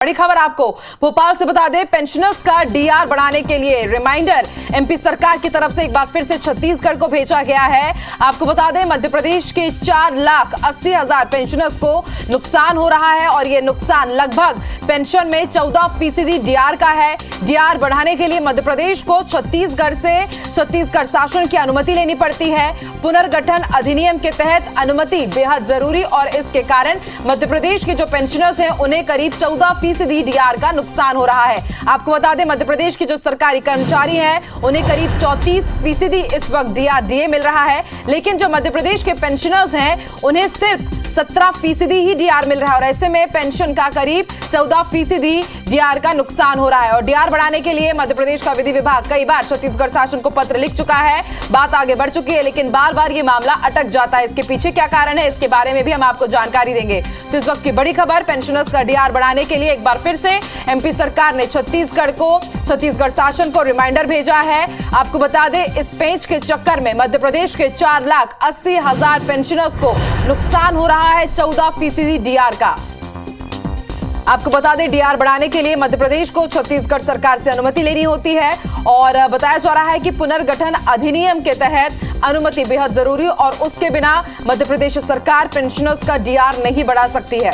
बड़ी खबर आपको भोपाल से बता दें, पेंशनर्स का डीआर बढ़ाने के लिए रिमाइंडर एमपी सरकार की तरफ से एक बार फिर से छत्तीसगढ़ को भेजा गया है। आपको बता दें, मध्य प्रदेश के 4,80,000 पेंशनर्स को नुकसान हो रहा है और यह नुकसान लगभग पेंशन में 14% डीआर का है। डीआर बढ़ाने के लिए मध्य प्रदेश को छत्तीसगढ़ शासन की अनुमति लेनी पड़ती है। पुनर्गठन अधिनियम के तहत अनुमति बेहद जरूरी और इसके कारण मध्य प्रदेश के जो पेंशनर्स हैं उन्हें करीब 14% डीआर का नुकसान हो रहा है। आपको बता दें, मध्य प्रदेश के जो सरकारी कर्मचारी हैं उन्हें करीब 34% इस वक्त डीए मिल रहा है, लेकिन जो मध्य प्रदेश के पेंशनर्स हैं उन्हें सिर्फ 17% ही डीआर मिल रहा है और ऐसे में पेंशन का करीब 14% डीआर का नुकसान हो रहा है। और डीआर बढ़ाने के लिए मध्य प्रदेश का विधि विभाग कई बार छत्तीसगढ़ शासन को पत्र लिख चुका है, बात आगे बढ़ चुकी है, लेकिन बार बार ये मामला अटक जाता है। इसके पीछे क्या कारण है, इसके बारे में भी हम आपको जानकारी देंगे। तो इस वक्त की बड़ी खबर, पेंशनर्स का डीआर बढ़ाने के लिए एक बार फिर से एमपी सरकार ने छत्तीसगढ़ शासन को रिमाइंडर भेजा है। आपको बता दें, इस पेंच के चक्कर में मध्य प्रदेश के 4,80,000 पेंशनर्स को नुकसान हो रहा है 14% डीआर का। आपको बता दें, डीआर बढ़ाने के लिए मध्य प्रदेश को छत्तीसगढ़ सरकार से अनुमति लेनी होती है और बताया जा रहा है कि पुनर्गठन अधिनियम के तहत अनुमति बेहद जरूरी और उसके बिना मध्य प्रदेश सरकार पेंशनर्स का डीआर नहीं बढ़ा सकती है।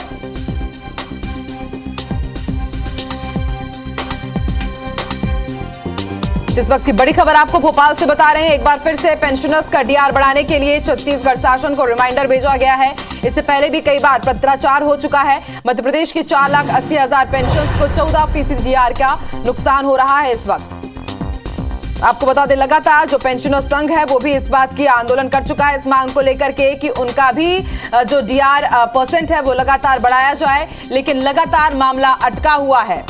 इस वक्त की बड़ी खबर आपको भोपाल से बता रहे हैं, एक बार फिर से पेंशनर्स का डीआर बढ़ाने के लिए छत्तीसगढ़ शासन को रिमाइंडर भेजा गया है। इससे पहले भी कई बार पत्राचार हो चुका है। मध्य प्रदेश के 4,80,000 पेंशनर्स को 14% डीआर का नुकसान हो रहा है इस वक्त। आपको बता दें, लगातार जो पेंशनर संघ है वो भी इस बात की आंदोलन कर चुका है इस मांग को लेकर के कि उनका भी जो डीआर % है वो लगातार बढ़ाया जाए, लेकिन लगातार मामला अटका हुआ है।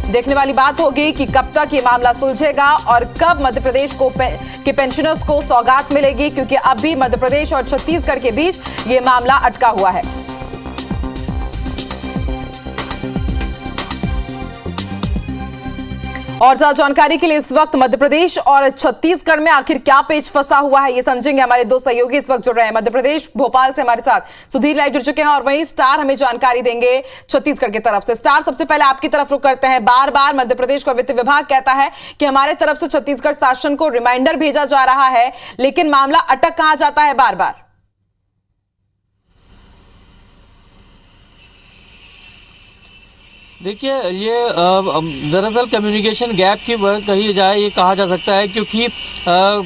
देखने वाली बात होगी कि कब तक ये मामला सुलझेगा और कब मध्य प्रदेश के पेंशनर्स को सौगात मिलेगी, क्योंकि अभी मध्य प्रदेश और छत्तीसगढ़ के बीच ये मामला अटका हुआ है। और ज्यादा जानकारी के लिए इस वक्त मध्य प्रदेश और छत्तीसगढ़ में आखिर क्या पेच फंसा हुआ है, ये समझेंगे हमारे दो सहयोगी इस वक्त जुड़ रहे हैं। मध्य प्रदेश भोपाल से हमारे साथ सुधीर लाइव जुड़ चुके हैं और वहीं स्टार हमें जानकारी देंगे छत्तीसगढ़ की तरफ से। स्टार, सबसे पहले आपकी तरफ रुख करते हैं। बार बार मध्य प्रदेश का वित्त विभाग कहता है कि हमारे तरफ से छत्तीसगढ़ शासन को रिमाइंडर भेजा जा रहा है, लेकिन मामला अटक कहां जाता है बार बार? देखिए, ये दरअसल कम्युनिकेशन गैप की कही जाए, ये कहा जा सकता है, क्योंकि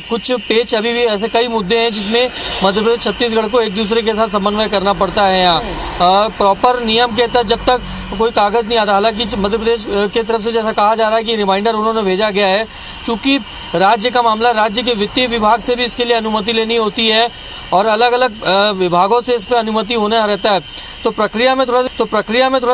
कुछ पेच अभी भी ऐसे कई मुद्दे हैं जिसमें मध्य प्रदेश छत्तीसगढ़ को एक दूसरे के साथ समन्वय करना पड़ता है। यहाँ प्रॉपर नियम के तहत जब तक कोई कागज नहीं आता, हालांकि मध्य प्रदेश की तरफ से जैसा कहा जा रहा है कि रिमाइंडर उन्होंने भेजा गया है, चूंकि राज्य का मामला, राज्य के वित्तीय विभाग से भी इसके लिए अनुमति लेनी होती है और अलग अलग विभागों से इस पर अनुमति होने रहता है, तो प्रक्रिया में थोड़ा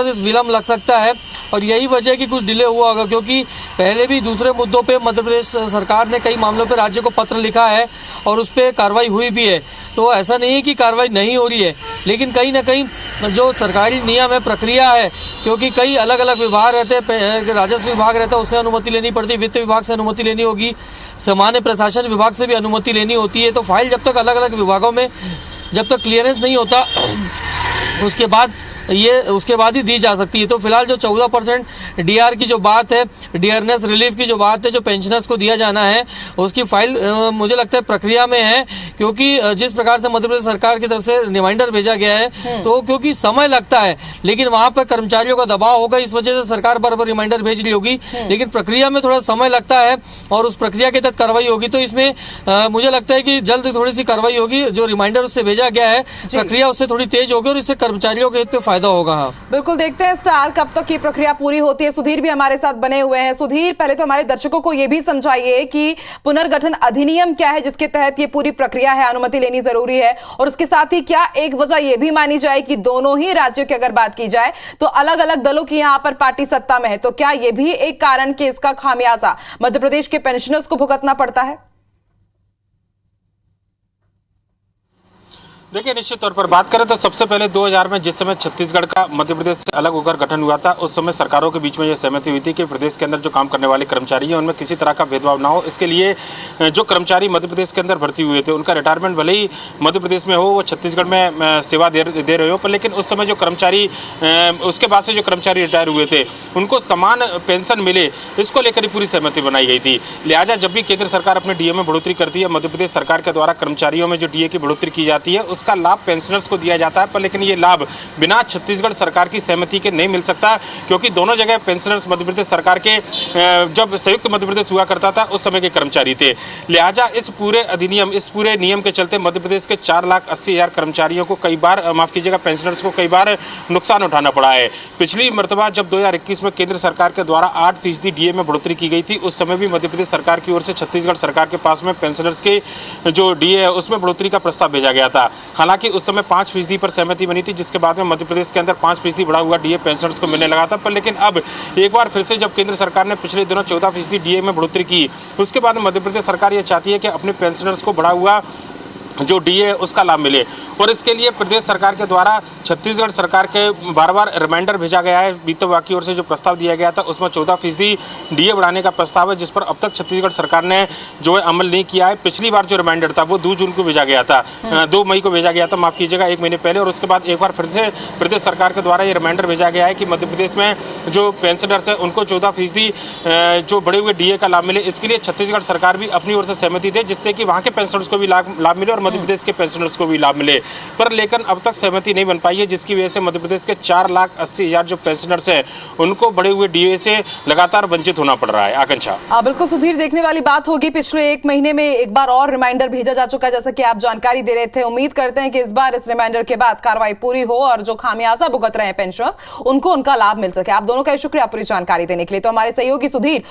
सा विलम्ब लग सकता है और यही वजह है कि कुछ डिले हुआ होगा, क्योंकि पहले भी दूसरे मुद्दों पे मध्य प्रदेश सरकार ने कई मामलों पे राज्य को पत्र लिखा है और उस पर कार्रवाई हुई भी है। तो ऐसा नहीं है कि कार्रवाई नहीं हो रही है, लेकिन कहीं ना कहीं जो सरकारी नियम है, प्रक्रिया है, क्योंकि कई अलग अलग विभाग रहते हैं, राजस्व विभाग रहता है उससे अनुमति लेनी पड़ती है, वित्त विभाग से अनुमति लेनी होगी, सामान्य प्रशासन विभाग से भी अनुमति लेनी होती है। तो फाइल जब तक अलग अलग विभागों में जब तक क्लियरेंस नहीं होता उसके बाद ही दी जा सकती है। तो फिलहाल जो 14% डीआर की जो बात है, डीआरनेस रिलीफ की जो बात है, जो पेंशनर्स को दिया जाना है, उसकी फाइल मुझे लगता है प्रक्रिया में है, क्योंकि जिस प्रकार से मध्य प्रदेश सरकार की तरफ से रिमाइंडर भेजा गया है, तो क्योंकि समय लगता है, लेकिन वहां पर कर्मचारियों का दबाव होगा, इस वजह से सरकार बार-बार रिमाइंडर भेज रही होगी, लेकिन प्रक्रिया में थोड़ा समय लगता है और उस प्रक्रिया के तहत कार्रवाई होगी। तो इसमें मुझे लगता है कि जल्द थोड़ी सी कार्रवाई होगी। जो रिमाइंडर उससे भेजा गया है, प्रक्रिया उससे थोड़ी तेज होगी और इससे कर्मचारियों के हित पे फायदा होगा। बिल्कुल, देखते हैं स्टार कब तक ये प्रक्रिया पूरी होती है। सुधीर भी हमारे साथ बने हुए हैं। सुधीर, पहले तो हमारे दर्शकों को ये भी समझाइए कि पुनर्गठन अधिनियम क्या है जिसके तहत ये पूरी प्रक्रिया है, अनुमति लेनी जरूरी है, और उसके साथ ही क्या एक वजह ये भी मानी जाए कि दोनों ही राज्यों की अगर बात की जाए तो अलग अलग दलों की यहाँ पर पार्टी सत्ता में है, तो क्या ये भी एक कारण कि इसका खामियाजा मध्य प्रदेश के पेंशनर्स को भुगतना पड़ता है? देखिए, निश्चित तौर पर बात करें तो सबसे पहले 2000 में जिस समय छत्तीसगढ़ का मध्य प्रदेश से अलग होकर गठन हुआ था, उस समय सरकारों के बीच में यह सहमति हुई थी कि प्रदेश के अंदर जो काम करने वाले कर्मचारी हैं उनमें किसी तरह का भेदभाव ना हो। इसके लिए जो कर्मचारी मध्य प्रदेश के अंदर भर्ती हुए थे उनका रिटायरमेंट भले ही मध्य प्रदेश में हो, वो छत्तीसगढ़ में सेवा दे रहे हो, पर लेकिन उस समय जो कर्मचारी उसके बाद से जो कर्मचारी रिटायर हुए थे उनको समान पेंशन मिले, इसको लेकर ही पूरी सहमति बनाई गई थी। लिहाजा जब भी केंद्र सरकार अपने डीए में बढ़ोतरी करती है, मध्य प्रदेश सरकार के द्वारा कर्मचारियों में जो डीए की बढ़ोतरी की जाती है उसका लाभ पेंशनर्स को दिया जाता है, पर लेकिन ये लाभ बिना छत्तीसगढ़ सरकार की सहमति के नहीं मिल सकता, क्योंकि दोनों जगह पेंशनर्स मध्य प्रदेश सरकार के जब संयुक्त मध्य प्रदेश हुआ करता था उस समय के कर्मचारी थे। लिहाजा इस पूरे अधिनियम, इस पूरे नियम के चलते मध्य प्रदेश के 4,80,000 कर्मचारियों को कई बार, माफ कीजिएगा, पेंशनर्स को कई बार नुकसान उठाना पड़ा है। पिछली मरतबा जब 2021 में केंद्र सरकार के द्वारा 8% डीए में बढ़ोतरी की गई थी, उस समय भी मध्य प्रदेश सरकार की ओर से छत्तीसगढ़ सरकार के पास में पेंशनर्स के जो डीए है उसमें बढ़ोतरी का प्रस्ताव भेजा गया था। हालांकि उस समय 5% पर सहमति बनी थी, जिसके बाद में मध्य प्रदेश के अंदर 5% बढ़ा हुआ डीए पेंशनर्स को मिलने लगा था। पर लेकिन अब एक बार फिर से जब केंद्र सरकार ने पिछले दिनों 14% डीए में बढ़ोतरी की, उसके बाद मध्य प्रदेश सरकार ये चाहती है कि अपने पेंशनर्स को बढ़ा हुआ जो डीए है उसका लाभ मिले, और इसके लिए प्रदेश सरकार के द्वारा छत्तीसगढ़ सरकार के बार रिमाइंडर भेजा गया है। वित्त विभाग की ओर से जो प्रस्ताव दिया गया था उसमें 14% डीए बढ़ाने का प्रस्ताव है, जिस पर अब तक छत्तीसगढ़ सरकार ने जो है अमल नहीं किया है। पिछली बार जो रिमाइंडर था वो 2 जून को भेजा गया था, 2 मई को भेजा गया था, माफ कीजिएगा, 1 महीने पहले, और उसके बाद एक बार फिर से प्रदेश सरकार के द्वारा ये रिमाइंडर भेजा गया है कि मध्य प्रदेश में जो पेंशनर्स है उनको 14% जो बढ़े हुए डीए का लाभ मिले। इसके लिए छत्तीसगढ़ सरकार भी अपनी ओर से सहमति दे, जिससे कि वहाँ के पेंशनर्स को भी लाभ मिले और मध्य प्रदेश के पेंशनर्स को भी लाभ मिले, पर लेकिन अब तक सहमति नहीं बन पाई है, जिसकी वजह से मध्य प्रदेश के 4,80,000 जो पेंशनर्स हैं उनको बढ़े हुए डीए से लगातार वंचित होना पड़ रहा है। आकांक्षा, बिल्कुल सुधीर, देखने वाली बात होगी। पिछले 1 महीने में एक बार और रिमाइंडर भेजा जा चुका है, जैसा कि आप जानकारी दे रहे थे। उम्मीद करते हैं कि इस बार इस रिमाइंडर के बाद कार्रवाई पूरी हो और जो खामियाजा भुगत रहे हैं पेंशनर्स उनको उनका लाभ मिल सके। आप दोनों का शुक्रिया पूरी जानकारी देने के लिए। तो हमारे सहयोगी सुधीर